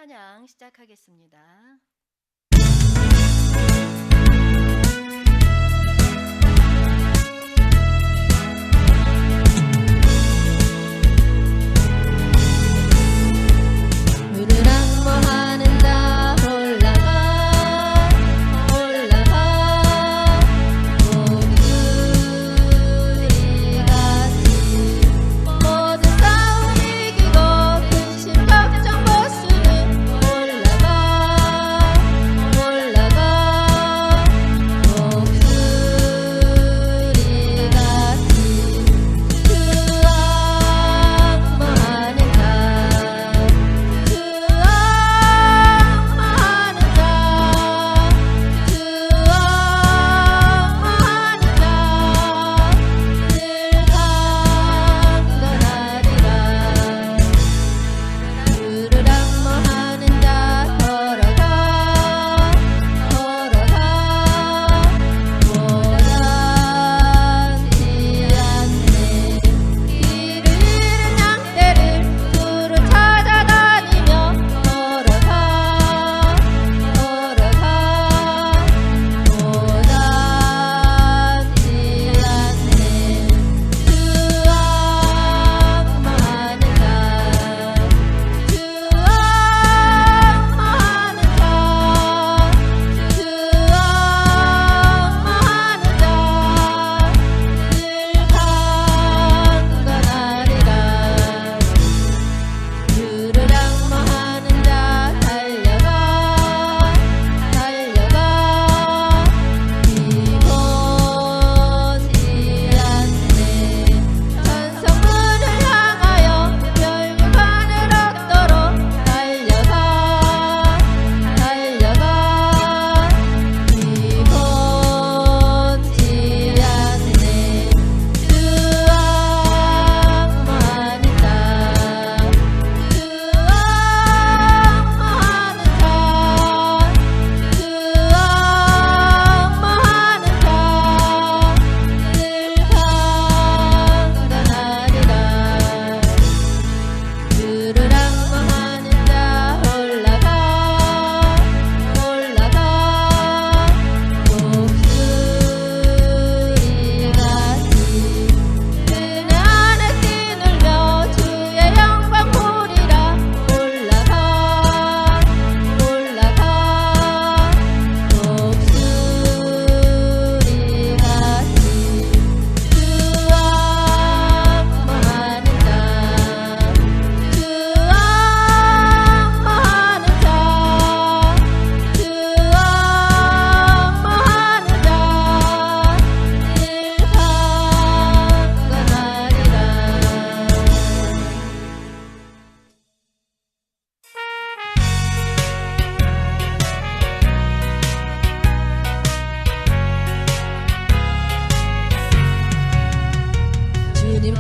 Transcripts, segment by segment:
찬양 시작하겠습니다.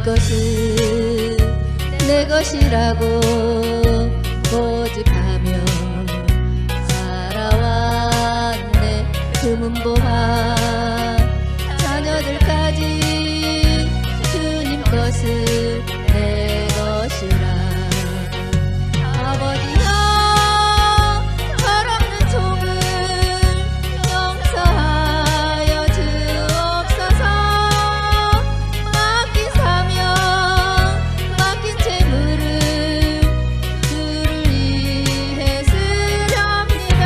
것은 내 것이라고 고집하며 살아왔네. 금은보화 자녀들까지 주님 것을 내 것이라. 아버지여 철없는 종을 용서하여 주옵소서. 맡긴 사명 맡긴 재물을 주를 위해 쓰렵니다.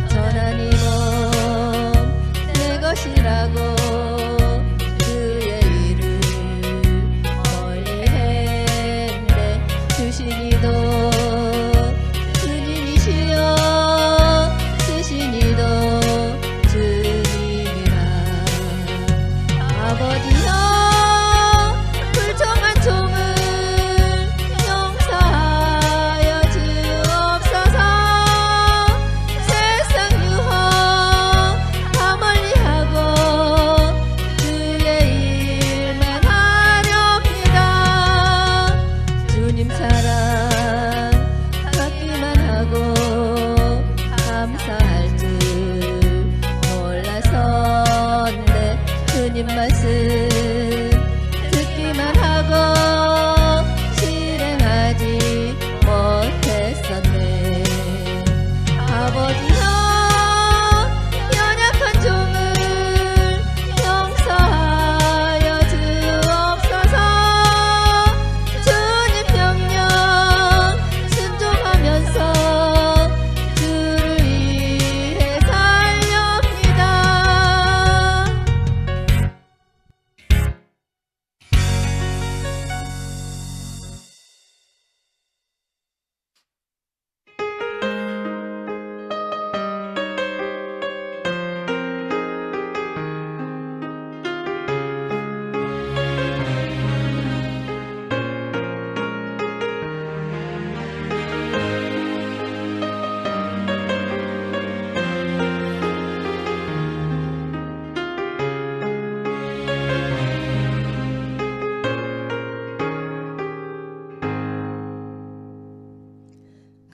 전하님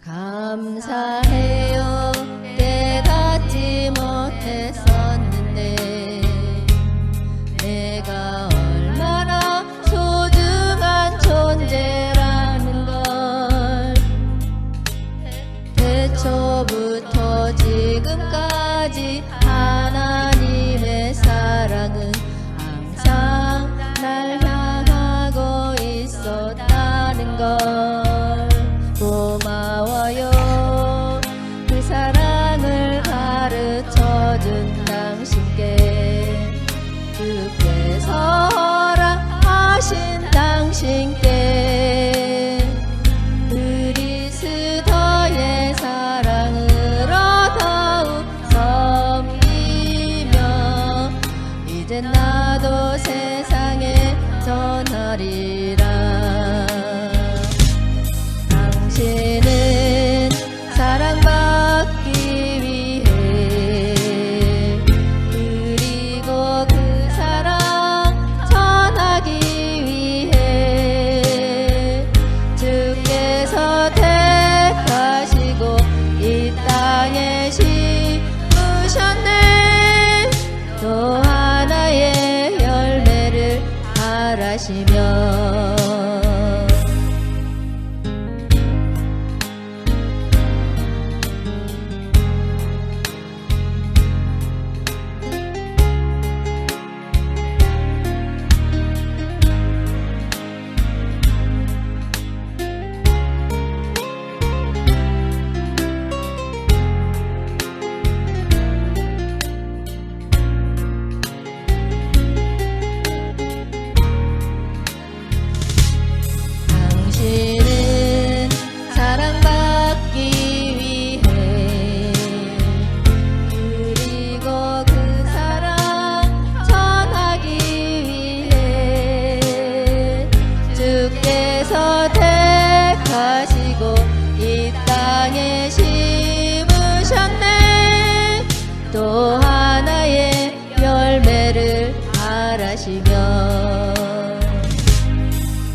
감사해요. 깨닫지 못했었는데 내가 얼마나 소중한 존재라는 걸 태초부터 지금까지 하나님의 사랑은 항상 날 향하고 있었다는 걸 고마워요. 그 사랑을 가르쳐준 당신께 주께서 허락하신 당신께 그리스도의 사랑으로 더욱 섬기며 이제 나도 세상에 전하리라. 당신은 사랑받기 위해 그리고 그 사랑 전하기 위해 주께서 택하시고 이 땅에 심으셨네. 또 하나의 열매를 바라시며 당신은 사랑받기 위해 그리고 그 사랑 전하기 위해 주께서 택하시고 이 땅에 심으셨네. 또 하나의 열매를 바라시며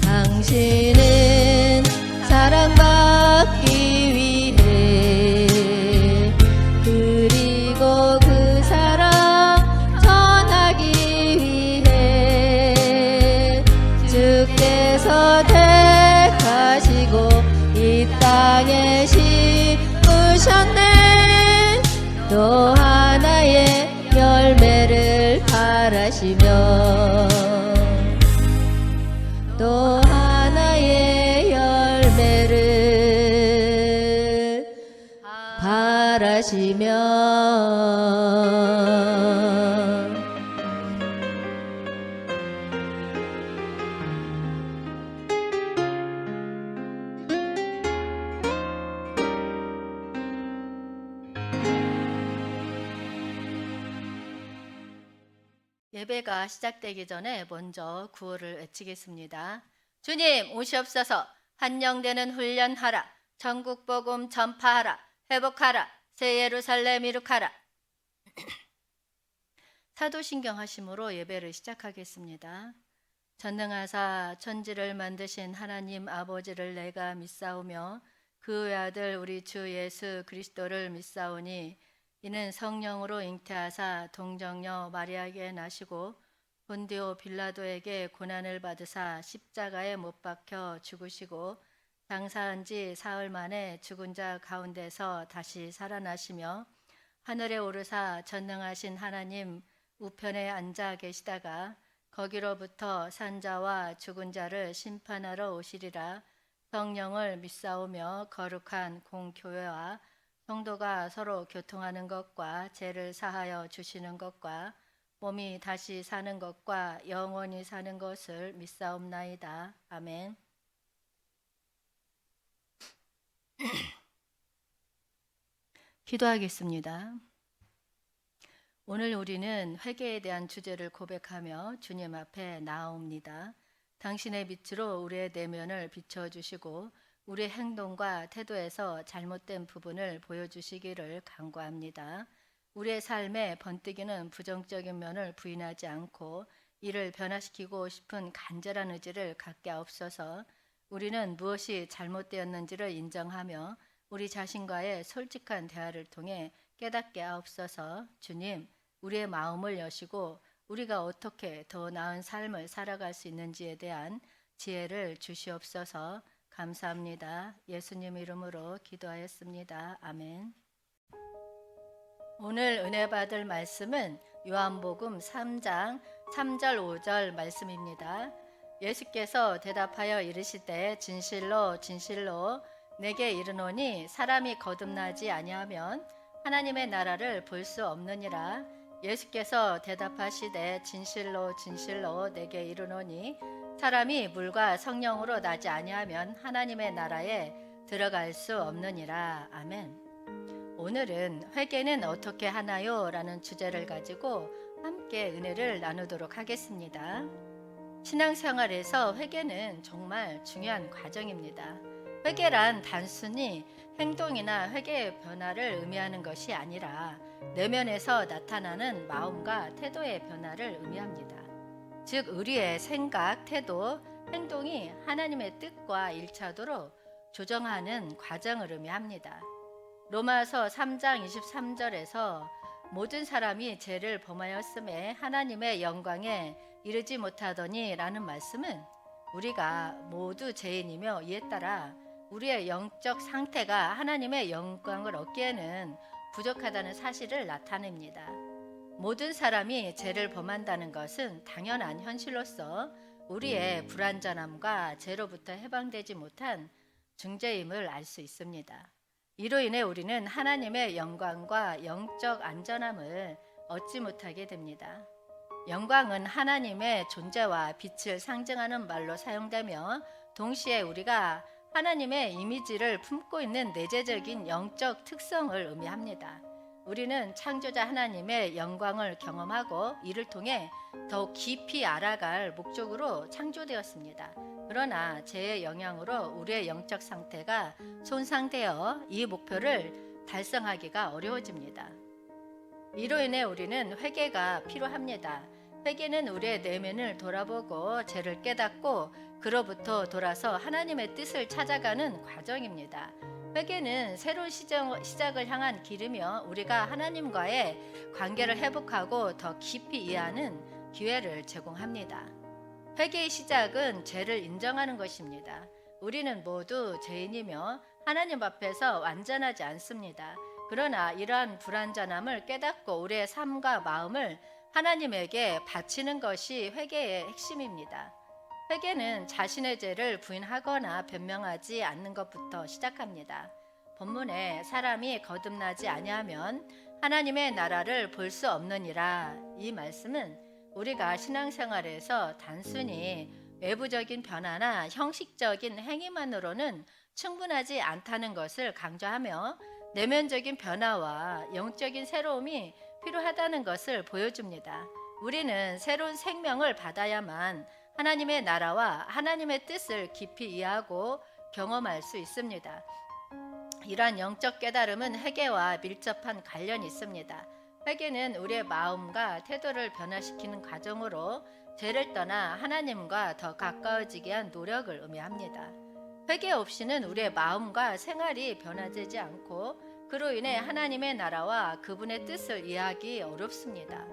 당신은 사랑받기 위해 그리고 그 사랑 전하기 위해 주께서 택하시고 이 땅에 심으셨네. 또 하나의 열매를 바라시며 또 하나의 열매를 바라시며 예배가 시작되기 전에 먼저 구호를 외치겠습니다. 주님 오시옵소서. 한영되는 훈련하라. 전국 복음 전파하라. 회복하라. 새 예루살렘 이룩하라. 사도신경 하심으로 예배를 시작하겠습니다. 전능하사 천지를 만드신 하나님 아버지를 내가 믿사오며 그 외아들 우리 주 예수 그리스도를 믿사오니 이는 성령으로 잉태하사 동정녀 마리아에게 나시고 본디오 빌라도에게 고난을 받으사 십자가에 못 박혀 죽으시고 장사한 지 사흘 만에 죽은 자 가운데서 다시 살아나시며 하늘에 오르사 전능하신 하나님 우편에 앉아 계시다가 거기로부터 산자와 죽은 자를 심판하러 오시리라. 성령을 믿사오며 거룩한 공교회와 성도가 서로 교통하는 것과 죄를 사하여 주시는 것과 몸이 다시 사는 것과 영원히 사는 것을 믿사옵나이다. 아멘. 기도하겠습니다. 오늘 우리는 회개에 대한 주제를 고백하며 주님 앞에 나아옵니다. 당신의 빛으로 우리의 내면을 비춰주시고 우리의 행동과 태도에서 잘못된 부분을 보여주시기를 간구합니다. 우리의 삶에 번뜩이는 부정적인 면을 부인하지 않고 이를 변화시키고 싶은 간절한 의지를 갖게 하옵소서. 우리는 무엇이 잘못되었는지를 인정하며 우리 자신과의 솔직한 대화를 통해 깨닫게 하옵소서. 주님, 우리의 마음을 여시고 우리가 어떻게 더 나은 삶을 살아갈 수 있는지에 대한 지혜를 주시옵소서. 감사합니다. 예수님 이름으로 기도하였습니다. 아멘. 오늘 은혜 받을 말씀은 요한복음 3장 3절 5절 말씀입니다. 예수께서 대답하여 이르시되 진실로 진실로 내게 이르노니 사람이 거듭나지 아니하면 하나님의 나라를 볼 수 없느니라. 예수께서 대답하시되 진실로 진실로 내게 이르노니 사람이 물과 성령으로 나지 아니하면 하나님의 나라에 들어갈 수 없느니라. 아멘. 오늘은 회개는 어떻게 하나요? 라는 주제를 가지고 함께 은혜를 나누도록 하겠습니다. 신앙생활에서 회개는 정말 중요한 과정입니다. 회개란 단순히 행동이나 회개의 변화를 의미하는 것이 아니라 내면에서 나타나는 마음과 태도의 변화를 의미합니다. 즉 우리의 생각, 태도, 행동이 하나님의 뜻과 일치하도록 조정하는 과정을 의미합니다. 로마서 3장 23절에서 모든 사람이 죄를 범하였음에 하나님의 영광에 이르지 못하더니 라는 말씀은 우리가 모두 죄인이며 이에 따라 우리의 영적 상태가 하나님의 영광을 얻기에는 부족하다는 사실을 나타냅니다. 모든 사람이 죄를 범한다는 것은 당연한 현실로서 우리의 불완전함과 죄로부터 해방되지 못한 증죄임을 알 수 있습니다. 이로 인해 우리는 하나님의 영광과 영적 안전함을 얻지 못하게 됩니다. 영광은 하나님의 존재와 빛을 상징하는 말로 사용되며 동시에 우리가 하나님의 이미지를 품고 있는 내재적인 영적 특성을 의미합니다. 우리는 창조자 하나님의 영광을 경험하고 이를 통해 더욱 깊이 알아갈 목적으로 창조되었습니다. 그러나 죄의 영향으로 우리의 영적 상태가 손상되어 이 목표를 달성하기가 어려워집니다. 이로 인해 우리는 회개가 필요합니다. 회개는 우리의 내면을 돌아보고 죄를 깨닫고 그로부터 돌아서 하나님의 뜻을 찾아가는 과정입니다. 회개는 새로운 시작을 향한 길이며 우리가 하나님과의 관계를 회복하고 더 깊이 이해하는 기회를 제공합니다. 회개의 시작은 죄를 인정하는 것입니다. 우리는 모두 죄인이며 하나님 앞에서 완전하지 않습니다. 그러나 이러한 불완전함을 깨닫고 우리의 삶과 마음을 하나님에게 바치는 것이 회개의 핵심입니다. 회개는 자신의 죄를 부인하거나 변명하지 않는 것부터 시작합니다. 본문에 사람이 거듭나지 아니하면 하나님의 나라를 볼 수 없느니라. 이 말씀은 우리가 신앙생활에서 단순히 외부적인 변화나 형식적인 행위만으로는 충분하지 않다는 것을 강조하며 내면적인 변화와 영적인 새로움이 필요하다는 것을 보여줍니다. 우리는 새로운 생명을 받아야만 하나님의 나라와 하나님의 뜻을 깊이 이해하고 경험할 수 있습니다. 이러한 영적 깨달음은 회개와 밀접한 관련이 있습니다. 회개는 우리의 마음과 태도를 변화시키는 과정으로 죄를 떠나 하나님과 더 가까워지게 한 노력을 의미합니다. 회개 없이는 우리의 마음과 생활이 변화되지 않고 그로 인해 하나님의 나라와 그분의 뜻을 이해하기 어렵습니다.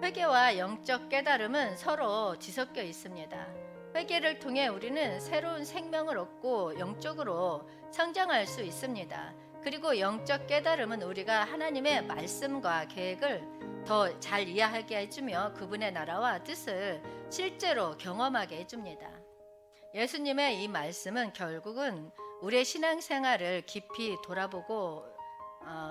회개와 영적 깨달음은 서로 뒤섞여 있습니다. 회개를 통해 우리는 새로운 생명을 얻고 영적으로 성장할 수 있습니다. 그리고 영적 깨달음은 우리가 하나님의 말씀과 계획을 더 잘 이해하게 해주며 그분의 나라와 뜻을 실제로 경험하게 해줍니다. 예수님의 이 말씀은 결국은 우리의 신앙생활을 깊이 돌아보고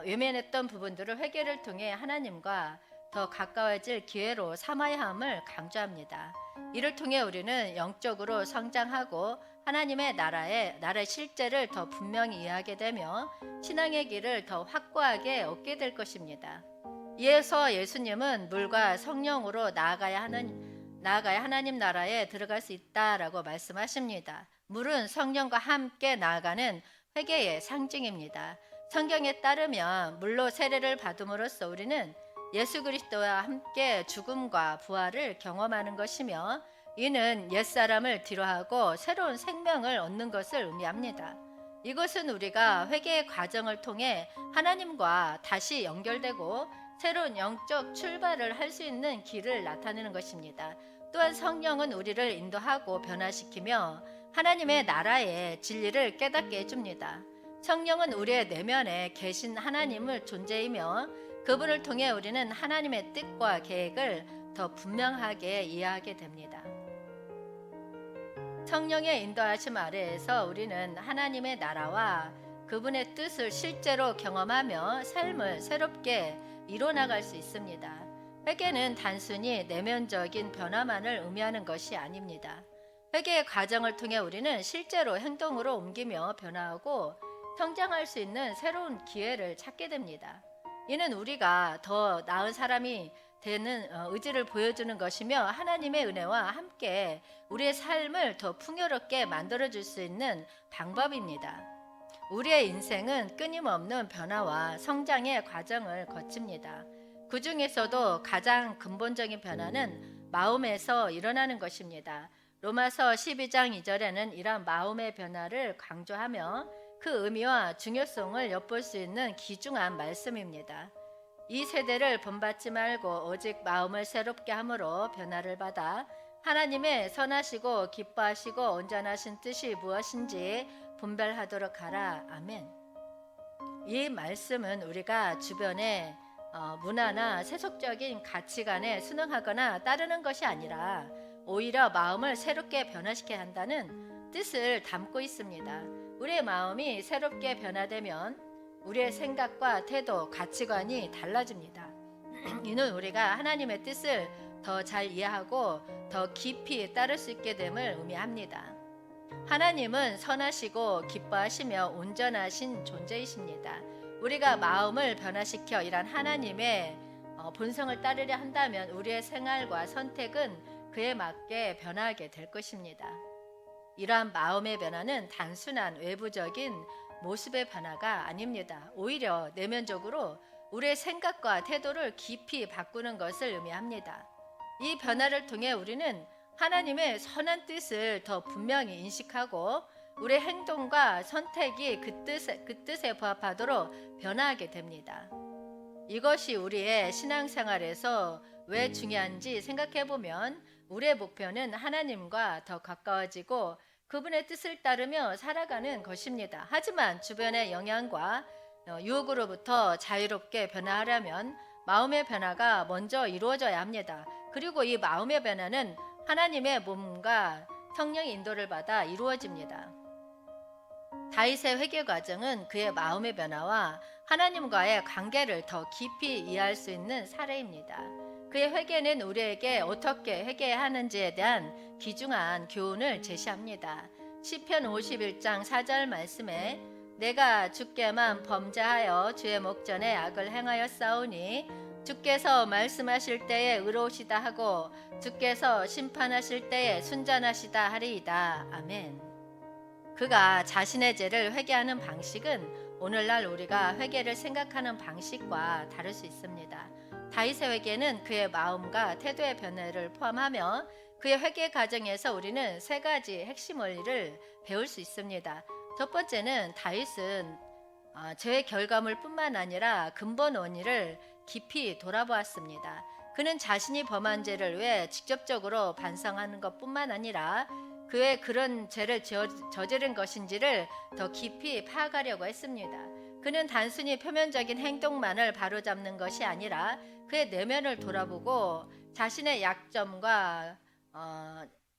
외면했던 부분들을 회개를 통해 하나님과 더 가까워질 기회로 삼아야 함을 강조합니다. 이를 통해 우리는 영적으로 성장하고 하나님의 나라의 실제를 더 분명히 이해하게 되며 신앙의 길을 더 확고하게 얻게 될 것입니다. 이에서 예수님은 물과 성령으로 나아가야 하나님 나라에 들어갈 수 있다라고 말씀하십니다. 물은 성령과 함께 나아가는 회개의 상징입니다. 성경에 따르면 물로 세례를 받음으로써 우리는 예수 그리스도와 함께 죽음과 부활을 경험하는 것이며 이는 옛사람을 뒤로하고 새로운 생명을 얻는 것을 의미합니다. 이것은 우리가 회개의 과정을 통해 하나님과 다시 연결되고 새로운 영적 출발을 할 수 있는 길을 나타내는 것입니다. 또한 성령은 우리를 인도하고 변화시키며 하나님의 나라의 진리를 깨닫게 해줍니다. 성령은 우리의 내면에 계신 하나님을 존재이며 그분을 통해 우리는 하나님의 뜻과 계획을 더 분명하게 이해하게 됩니다. 성령의 인도하심 아래에서 우리는 하나님의 나라와 그분의 뜻을 실제로 경험하며 삶을 새롭게 이뤄나갈 수 있습니다. 회개는 단순히 내면적인 변화만을 의미하는 것이 아닙니다. 회개의 과정을 통해 우리는 실제로 행동으로 옮기며 변화하고 성장할 수 있는 새로운 기회를 찾게 됩니다. 이는 우리가 더 나은 사람이 되는 의지를 보여주는 것이며 하나님의 은혜와 함께 우리의 삶을 더 풍요롭게 만들어줄 수 있는 방법입니다. 우리의 인생은 끊임없는 변화와 성장의 과정을 거칩니다. 그 중에서도 가장 근본적인 변화는 마음에서 일어나는 것입니다. 로마서 12장 2절에는 이러한 마음의 변화를 강조하며 그 의미와 중요성을 엿볼 수 있는 귀중한 말씀입니다. 이 세대를 본받지 말고 오직 마음을 새롭게 함으로 변화를 받아 하나님의 선하시고 기뻐하시고 온전하신 뜻이 무엇인지 분별하도록 하라. 아멘. 이 말씀은 우리가 주변의 문화나 세속적인 가치관에 순응하거나 따르는 것이 아니라 오히려 마음을 새롭게 변화시켜야 한다는 뜻을 담고 있습니다. 우리의 마음이 새롭게 변화되면 우리의 생각과 태도, 가치관이 달라집니다. 이는 우리가 하나님의 뜻을 더 잘 이해하고 더 깊이 따를 수 있게 됨을 의미합니다. 하나님은 선하시고 기뻐하시며 온전하신 존재이십니다. 우리가 마음을 변화시켜 이란 하나님의 본성을 따르려 한다면 우리의 생활과 선택은 그에 맞게 변화하게 될 것입니다. 이러한 마음의 변화는 단순한 외부적인 모습의 변화가 아닙니다. 오히려 내면적으로 우리의 생각과 태도를 깊이 바꾸는 것을 의미합니다. 이 변화를 통해 우리는 하나님의 선한 뜻을 더 분명히 인식하고 우리의 행동과 선택이 그 뜻에 부합하도록 변화하게 됩니다. 이것이 우리의 신앙생활에서 왜 중요한지 생각해 보면 우리의 목표는 하나님과 더 가까워지고 그분의 뜻을 따르며 살아가는 것입니다. 하지만 주변의 영향과 유혹으로부터 자유롭게 변화하려면 마음의 변화가 먼저 이루어져야 합니다. 그리고 이 마음의 변화는 하나님의 몸과 성령의 인도를 받아 이루어집니다. 다윗의 회개 과정은 그의 마음의 변화와 하나님과의 관계를 더 깊이 이해할 수 있는 사례입니다. 그의 회개는 우리에게 어떻게 회개해야 하는지에 대한 귀중한 교훈을 제시합니다. 시편 51장 4절 말씀에 내가 주께만 범죄하여 주의 목전에 악을 행하였사오니 주께서 말씀하실 때에 의로우시다 하고 주께서 심판하실 때에 순전하시다 하리이다. 아멘. 그가 자신의 죄를 회개하는 방식은 오늘날 우리가 회개를 생각하는 방식과 다를 수 있습니다. 다윗의 회개는 그의 마음과 태도의 변화를 포함하며 그의 회개 과정에서 우리는 세 가지 핵심 원리를 배울 수 있습니다. 첫 번째는 다윗은 죄의 결과물뿐만 아니라 근본 원인을 깊이 돌아보았습니다. 그는 자신이 범한 죄를 왜 직접적으로 반성하는 것뿐만 아니라 그의 그런 죄를 저지른 것인지를 더 깊이 파악하려고 했습니다. 그는 단순히 표면적인 행동만을 바로잡는 것이 아니라 그의 내면을 돌아보고 자신의 약점과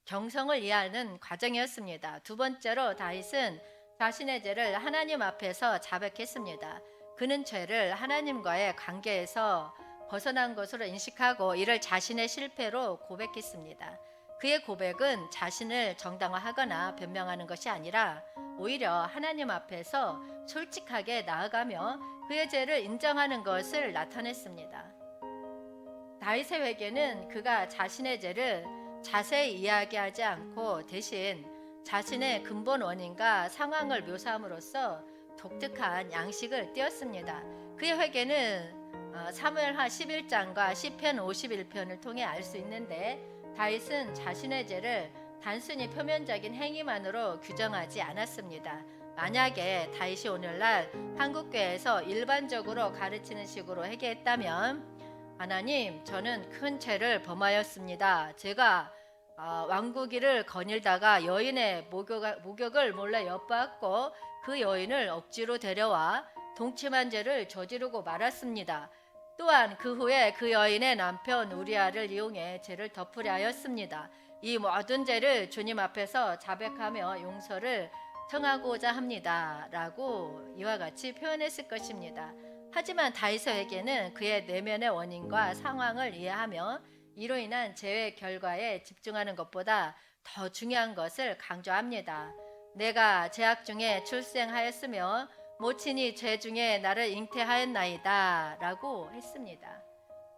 경성을 이해하는 과정이었습니다. 두 번째로 다윗은 자신의 죄를 하나님 앞에서 자백했습니다. 그는 죄를 하나님과의 관계에서 벗어난 것으로 인식하고 이를 자신의 실패로 고백했습니다. 그의 고백은 자신을 정당화하거나 변명하는 것이 아니라 오히려 하나님 앞에서 솔직하게 나아가며 그의 죄를 인정하는 것을 나타냈습니다. 다윗의 회개는 그가 자신의 죄를 자세히 이야기하지 않고 대신 자신의 근본 원인과 상황을 묘사함으로써 독특한 양식을 띄었습니다. 그의 회개는 사무엘하 11장과 시편 51편을 통해 알 수 있는데 다윗은 자신의 죄를 단순히 표면적인 행위만으로 규정하지 않았습니다. 만약에 다윗이 오늘날 한국교회에서 일반적으로 가르치는 식으로 회개했다면, 하나님, 저는 큰 죄를 범하였습니다. 제가 왕구기를 거닐다가 여인의 목욕을 몰래 엿보았고 그 여인을 억지로 데려와 동침한 죄를 저지르고 말았습니다. 또한 그 후에 그 여인의 남편 우리아를 이용해 죄를 덮으려 하였습니다. 이 모든 죄를 주님 앞에서 자백하며 용서를 청하고자 합니다. 라고 이와 같이 표현했을 것입니다. 하지만 다윗의 회개는 그의 내면의 원인과 상황을 이해하며 이로 인한 죄의 결과에 집중하는 것보다 더 중요한 것을 강조합니다. 내가 죄악 중에 출생하였으며 모친이 죄 중에 나를 잉태하였나이다 라고 했습니다.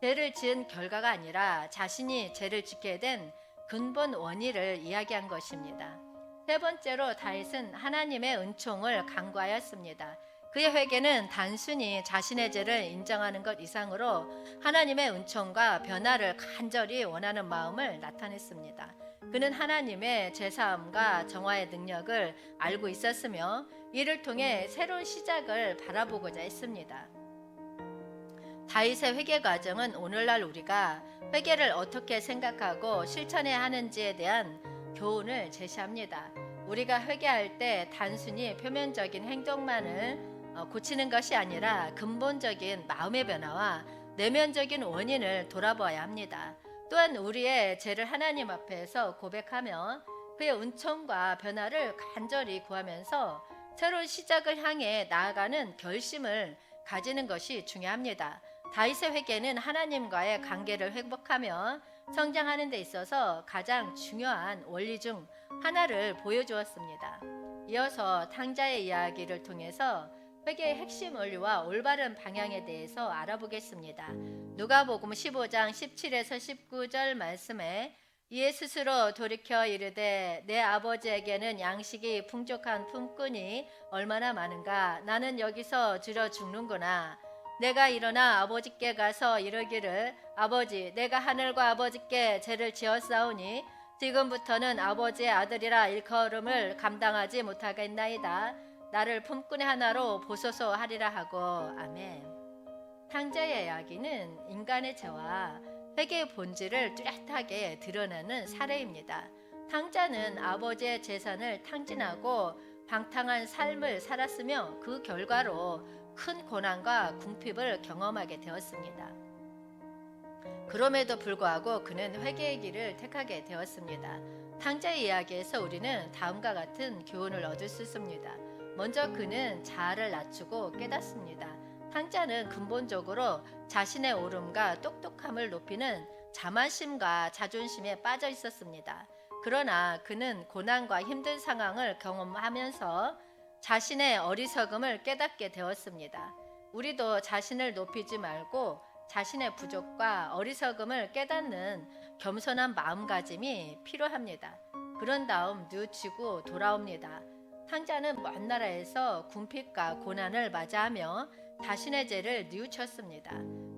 죄를 지은 결과가 아니라 자신이 죄를 짓게 된 근본 원인을 이야기한 것입니다. 세 번째로 다윗은 하나님의 은총을 간구하였습니다. 그의 회개는 단순히 자신의 죄를 인정하는 것 이상으로 하나님의 은총과 변화를 간절히 원하는 마음을 나타냈습니다. 그는 하나님의 죄사함과 정화의 능력을 알고 있었으며 이를 통해 새로운 시작을 바라보고자 했습니다. 다윗의 회개 과정은 오늘날 우리가 회개를 어떻게 생각하고 실천해야 하는지에 대한 교훈을 제시합니다. 우리가 회개할 때 단순히 표면적인 행동만을 고치는 것이 아니라 근본적인 마음의 변화와 내면적인 원인을 돌아봐야 합니다. 또한 우리의 죄를 하나님 앞에서 고백하며 그의 은총과 변화를 간절히 구하면서 새로운 시작을 향해 나아가는 결심을 가지는 것이 중요합니다. 다윗의 회개는 하나님과의 관계를 회복하며 성장하는 데 있어서 가장 중요한 원리 중 하나를 보여주었습니다. 이어서 탕자의 이야기를 통해서 회개의 핵심 원리와 올바른 방향에 대해서 알아보겠습니다. 누가복음 15장 17에서 19절 말씀에 이에 스스로 돌이켜 이르되 내 아버지에게는 양식이 풍족한 품꾼이 얼마나 많은가. 나는 여기서 줄여 죽는구나. 내가 일어나 아버지께 가서 이르기를 아버지, 내가 하늘과 아버지께 죄를 지었사오니 지금부터는 아버지의 아들이라 일컬음을 감당하지 못하겠나이다. 나를 품꾼의 하나로 보소서 하리라 하고. 아멘. 탕자의 이야기는 인간의 죄와 회개의 본질을 뚜렷하게 드러내는 사례입니다. 탕자는 아버지의 재산을 탕진하고 방탕한 삶을 살았으며 그 결과로 큰 고난과 궁핍을 경험하게 되었습니다. 그럼에도 불구하고 그는 회개의 길을 택하게 되었습니다. 탕자의 이야기에서 우리는 다음과 같은 교훈을 얻을 수 있습니다. 먼저 그는 자아를 낮추고 깨닫습니다. 탕자는 근본적으로 자신의 오름과 똑똑함을 높이는 자만심과 자존심에 빠져 있었습니다. 그러나 그는 고난과 힘든 상황을 경험하면서 자신의 어리석음을 깨닫게 되었습니다. 우리도 자신을 높이지 말고 자신의 부족과 어리석음을 깨닫는 겸손한 마음가짐이 필요합니다. 그런 다음 뉘우치고 돌아옵니다. 탕자는 먼 나라에서 궁핍과 고난을 맞이하며 자신의 죄를 뉘우쳤습니다.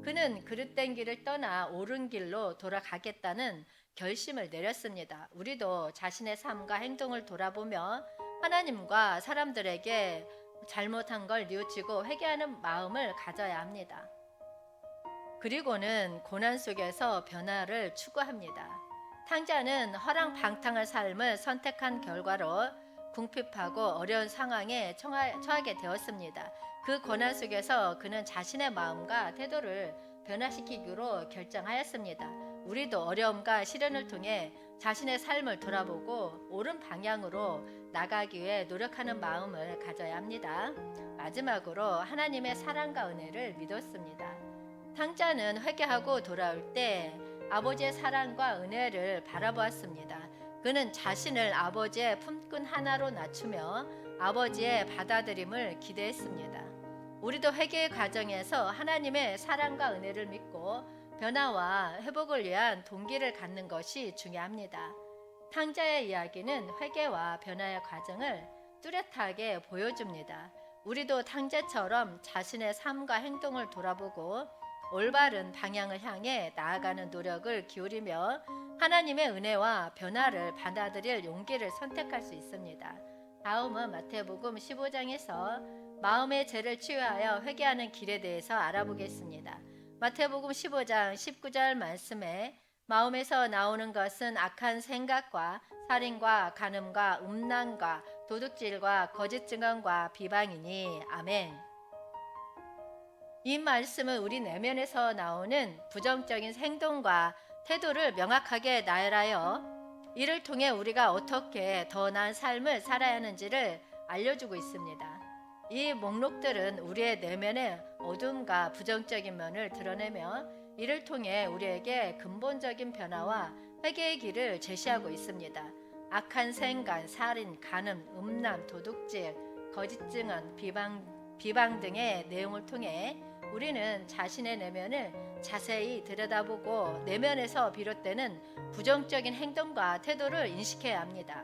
그는 그릇된 길을 떠나 옳은 길로 돌아가겠다는 결심을 내렸습니다. 우리도 자신의 삶과 행동을 돌아보며 하나님과 사람들에게 잘못한 걸 뉘우치고 회개하는 마음을 가져야 합니다. 그리고는 고난 속에서 변화를 추구합니다. 탕자는 허랑방탕한 삶을 선택한 결과로 궁핍하고 어려운 상황에 처하게 되었습니다. 그 고난 속에서 그는 자신의 마음과 태도를 변화시키기로 결정하였습니다. 우리도 어려움과 시련을 통해 자신의 삶을 돌아보고 옳은 방향으로 나가기 위해 노력하는 마음을 가져야 합니다. 마지막으로 하나님의 사랑과 은혜를 믿었습니다. 탕자는 회개하고 돌아올 때 아버지의 사랑과 은혜를 바라보았습니다. 그는 자신을 아버지의 품꾼 하나로 낮추며 아버지의 받아들임을 기대했습니다. 우리도 회개의 과정에서 하나님의 사랑과 은혜를 믿고 변화와 회복을 위한 동기를 갖는 것이 중요합니다. 탕자의 이야기는 회개와 변화의 과정을 뚜렷하게 보여줍니다. 우리도 탕자처럼 자신의 삶과 행동을 돌아보고 올바른 방향을 향해 나아가는 노력을 기울이며 하나님의 은혜와 변화를 받아들일 용기를 선택할 수 있습니다. 다음은 마태복음 15장에서 마음의 죄를 치유하여 회개하는 길에 대해서 알아보겠습니다. 마태복음 15장 19절 말씀에 마음에서 나오는 것은 악한 생각과 살인과 간음과 음란과 도둑질과 거짓 증언과 비방이니. 아멘. 이 말씀은 우리 내면에서 나오는 부정적인 행동과 태도를 명확하게 나열하여 이를 통해 우리가 어떻게 더 나은 삶을 살아야 하는지를 알려주고 있습니다. 이 목록들은 우리의 내면의 어둠과 부정적인 면을 드러내며 이를 통해 우리에게 근본적인 변화와 회개의 길을 제시하고 있습니다. 악한 생각, 살인, 간음, 음란, 도둑질, 거짓 증언, 비방 등의 내용을 통해 우리는 자신의 내면을 자세히 들여다보고 내면에서 비롯되는 부정적인 행동과 태도를 인식해야 합니다.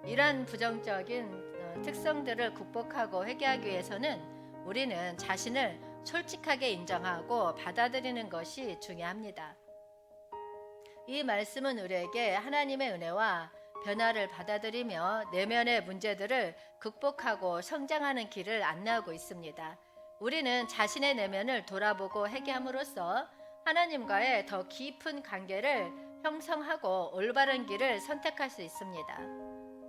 이러한 부정적인 특성들을 극복하고 회개하기 위해서는 우리는 자신을 솔직하게 인정하고 받아들이는 것이 중요합니다. 이 말씀은 우리에게 하나님의 은혜와 변화를 받아들이며 내면의 문제들을 극복하고 성장하는 길을 안내하고 있습니다. 우리는 자신의 내면을 돌아보고 회개함으로써 하나님과의 더 깊은 관계를 형성하고 올바른 길을 선택할 수 있습니다.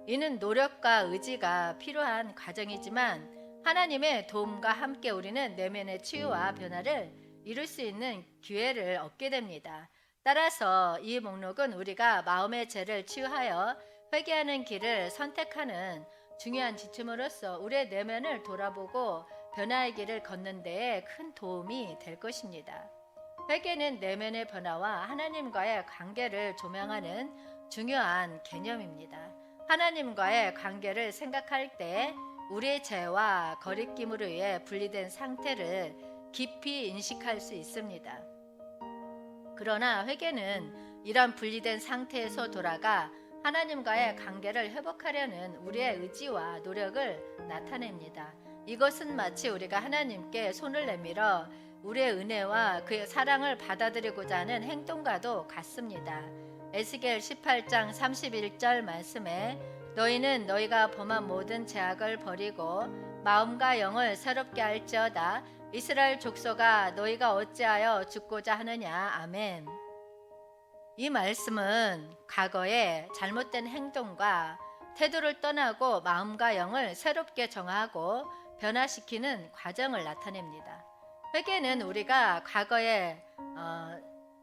이는 노력과 의지가 필요한 과정이지만 하나님의 도움과 함께 우리는 내면의 치유와 변화를 이룰 수 있는 기회를 얻게 됩니다. 따라서 이 목록은 우리가 마음의 죄를 치유하여 회개하는 길을 선택하는 중요한 지침으로서 우리의 내면을 돌아보고 변화의 길을 걷는 데에 큰 도움이 될 것입니다. 회개는 내면의 변화와 하나님과의 관계를 조명하는 중요한 개념입니다. 하나님과의 관계를 생각할 때 우리의 죄와 거리낌으로 인해 분리된 상태를 깊이 인식할 수 있습니다. 그러나 회개는 이런 분리된 상태에서 돌아가 하나님과의 관계를 회복하려는 우리의 의지와 노력을 나타냅니다. 이것은 마치 우리가 하나님께 손을 내밀어 우리의 은혜와 그의 사랑을 받아들이고자 하는 행동과도 같습니다. 에스겔 18장 31절 말씀에 너희는 너희가 범한 모든 죄악을 버리고 마음과 영을 새롭게 할지어다. 이스라엘 족속아 너희가 어찌하여 죽고자 하느냐. 아멘. 이 말씀은 과거의 잘못된 행동과 태도를 떠나고 마음과 영을 새롭게 정하고 변화시키는 과정을 나타냅니다. 회개는 우리가 과거의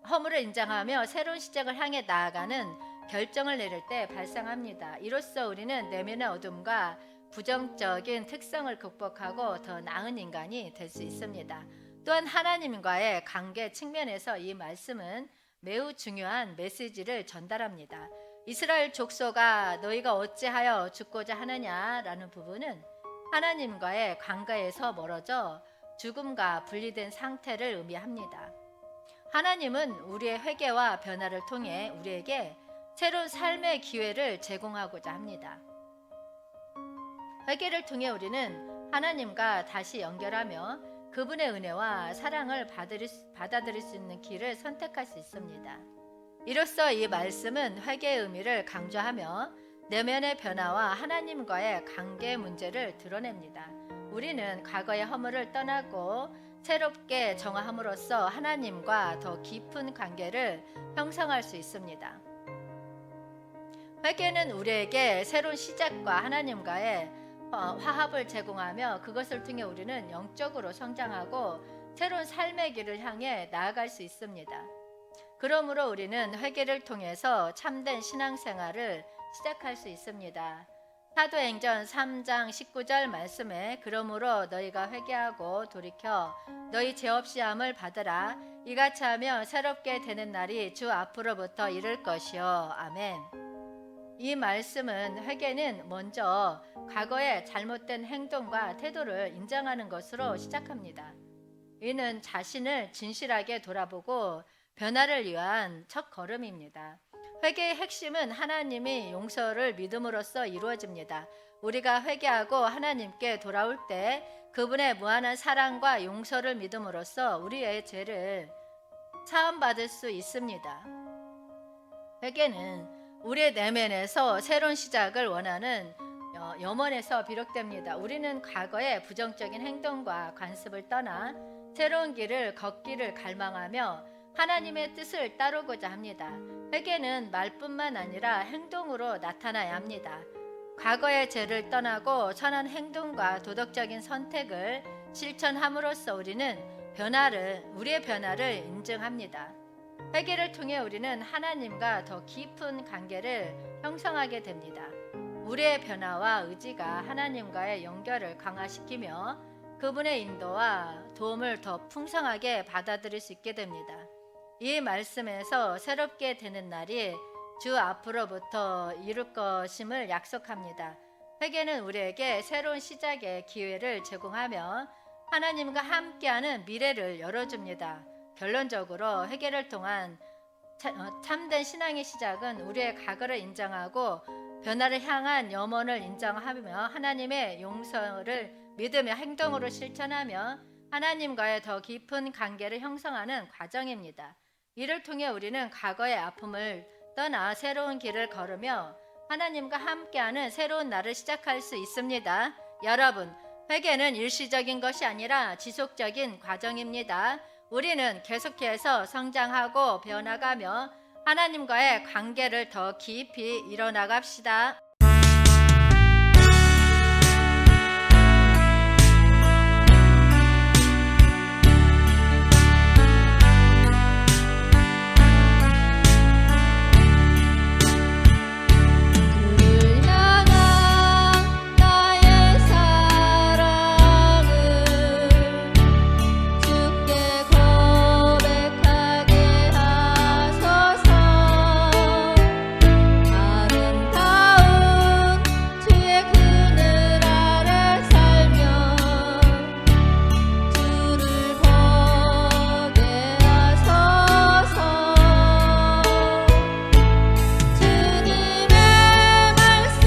허물을 인정하며 새로운 시작을 향해 나아가는 결정을 내릴 때 발생합니다. 이로써 우리는 내면의 어둠과 부정적인 특성을 극복하고 더 나은 인간이 될 수 있습니다. 또한 하나님과의 관계 측면에서 이 말씀은 매우 중요한 메시지를 전달합니다. 이스라엘 족속아 너희가 어찌하여 죽고자 하느냐라는 부분은 하나님과의 관계에서 멀어져 죽음과 분리된 상태를 의미합니다. 하나님은 우리의 회개와 변화를 통해 우리에게 새로운 삶의 기회를 제공하고자 합니다. 회개를 통해 우리는 하나님과 다시 연결하며 그분의 은혜와 사랑을 받아들일 수 있는 길을 선택할 수 있습니다. 이로써 이 말씀은 회개의 의미를 강조하며 내면의 변화와 하나님과의 관계 문제를 드러냅니다. 우리는 과거의 허물을 떠나고 새롭게 정화함으로써 하나님과 더 깊은 관계를 형성할 수 있습니다. 회개는 우리에게 새로운 시작과 하나님과의 화합을 제공하며 그것을 통해 우리는 영적으로 성장하고 새로운 삶의 길을 향해 나아갈 수 있습니다. 그러므로 우리는 회개를 통해서 참된 신앙생활을 시작할 수 있습니다. 사도행전 3장 19절 말씀에 그러므로 너희가 회개하고 돌이켜 너희 죄 없이 함을 받으라. 이같이 하며 새롭게 되는 날이 주 앞으로부터 이를 것이요. 아멘. 이 말씀은 회개는 먼저 과거의 잘못된 행동과 태도를 인정하는 것으로 시작합니다. 이는 자신을 진실하게 돌아보고 변화를 위한 첫 걸음입니다. 회개의 핵심은 하나님이 용서를 믿음으로써 이루어집니다. 우리가 회개하고 하나님께 돌아올 때 그분의 무한한 사랑과 용서를 믿음으로써 우리의 죄를 사함받을 수 있습니다. 회개는 우리의 내면에서 새로운 시작을 원하는 염원에서 비롯됩니다. 우리는 과거의 부정적인 행동과 관습을 떠나 새로운 길을 걷기를 갈망하며 하나님의 뜻을 따르고자 합니다. 회개는 말뿐만 아니라 행동으로 나타나야 합니다. 과거의 죄를 떠나고 선한 행동과 도덕적인 선택을 실천함으로써 우리의 변화를 인정합니다. 회개를 통해 우리는 하나님과 더 깊은 관계를 형성하게 됩니다. 우리의 변화와 의지가 하나님과의 연결을 강화시키며 그분의 인도와 도움을 더 풍성하게 받아들일 수 있게 됩니다. 이 말씀에서 새롭게 되는 날이 주 앞으로부터 이룰 것임을 약속합니다. 회개는 우리에게 새로운 시작의 기회를 제공하며 하나님과 함께하는 미래를 열어줍니다. 결론적으로 회개를 통한 참된 신앙의 시작은 우리의 과거를 인정하고 변화를 향한 염원을 인정하며 하나님의 용서를 믿으며 행동으로 실천하며 하나님과의 더 깊은 관계를 형성하는 과정입니다. 이를 통해 우리는 과거의 아픔을 떠나 새로운 길을 걸으며 하나님과 함께하는 새로운 날을 시작할 수 있습니다. 여러분, 회개는 일시적인 것이 아니라 지속적인 과정입니다. 우리는 계속해서 성장하고 변화가며 하나님과의 관계를 더 깊이 이뤄나갑시다. 주를 향한 나의 사랑을 주께 고백하게 하소서. 아름다운 주의 그늘 아래 살며 주를 보게 하소서. 주님의 말씀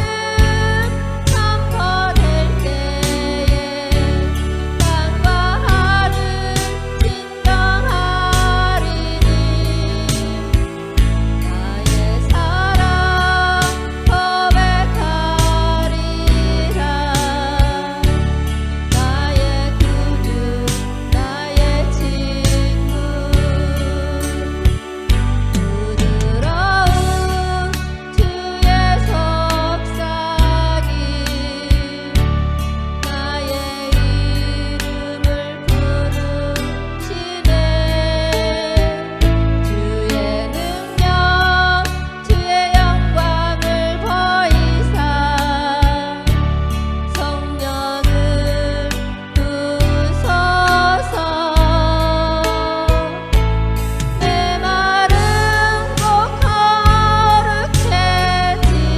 선포될 때에 땅과 하늘 진동하리니 나의 사랑 고백하리라. 나의 구주 나의 친구 부드러운 주의 속삭임 나의 이름을 부르시네. 주의 능력 주의 영광을 보이사 성령을 부으소서. 내 말은 꼭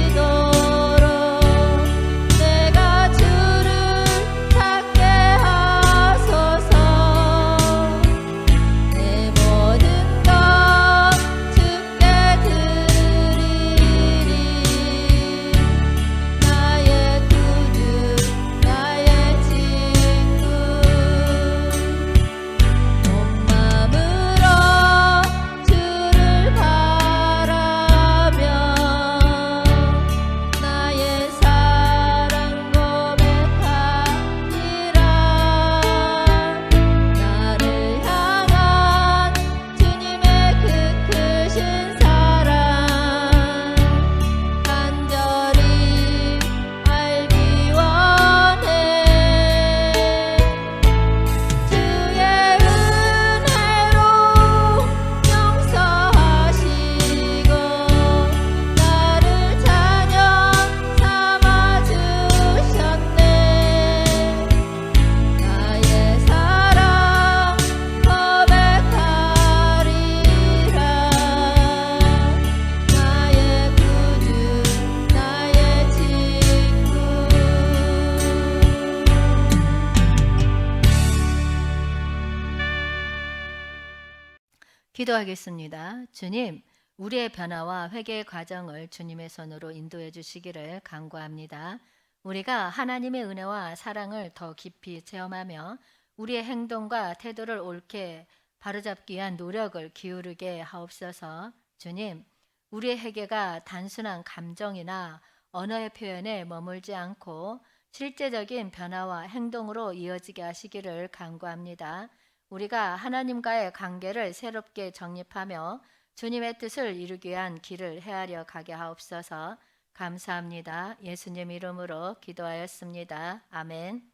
거룩해지도록 내가 주를 찾게 하소서. 내 모든 것 주께 드리리. 나의 구주 나의 친구 온 마음으로 주를 바라며 나의 사랑 고백하리라. 나를 향한 주님의 그 크신 사랑 간절히 알기 원해. 주의 은혜로 용서하시고 나를 자녀 삼아주셨네. 나의 사랑 고백하리라. 나의 구주 나의 친구. 기도하겠습니다. 주님, 우리의 변화와 회개의 과정을 주님의 손으로 인도해 주시기를 간구합니다. 우리가 하나님의 은혜와 사랑을 더 깊이 체험하며 우리의 행동과 태도를 옳게 바로잡기 위한 노력을 기울이게 하옵소서. 주님, 우리의 회개가 단순한 감정이나 언어의 표현에 머물지 않고 실제적인 변화와 행동으로 이어지게 하시기를 간구합니다. 우리가 하나님과의 관계를 새롭게 정립하며 주님의 뜻을 이루기 위한 길을 헤아려 가게 하옵소서. 감사합니다. 예수님 이름으로 기도하였습니다. 아멘.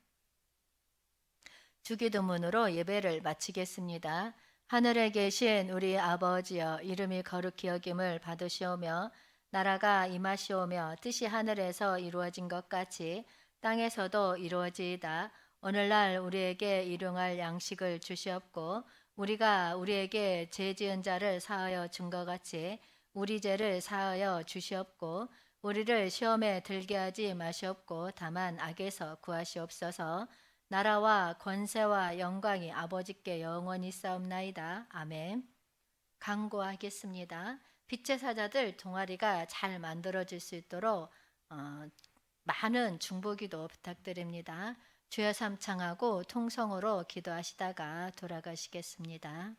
주기도문으로 예배를 마치겠습니다. 하늘에 계신 우리 아버지여, 이름이 거룩히 여김을 받으시오며 나라가 임하시오며 뜻이 하늘에서 이루어진 것 같이 땅에서도 이루어지이다. 오늘날 우리에게 일용할 양식을 주시옵고 우리가 우리에게 죄 지은 자를 사하여 준 것 같이 우리 죄를 사하여 주시옵고 우리를 시험에 들게 하지 마시옵고 다만 악에서 구하시옵소서. 나라와 권세와 영광이 아버지께 영원히 있사옵나이다. 아멘. 강구하겠습니다. 빛의 사자들 동아리가 잘 만들어질 수 있도록 많은 중보기도 부탁드립니다. 주여 삼창하고 통성으로 기도하시다가 돌아가시겠습니다.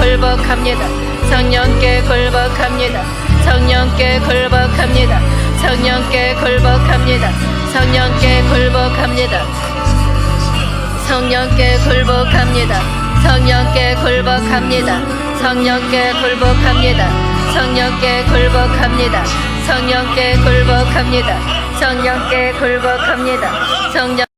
굴복합니다. 성령께 굴복합니다. 성령께 굴복합니다. 성령께 굴복합니다. 성령께 굴복합니다. 성령께 굴복합니다. 성령께 굴복합니다. 성령께 굴복합니다. 성령께 굴복합니다. 성령께 굴복합니다. 성령께 굴복합니다. 성령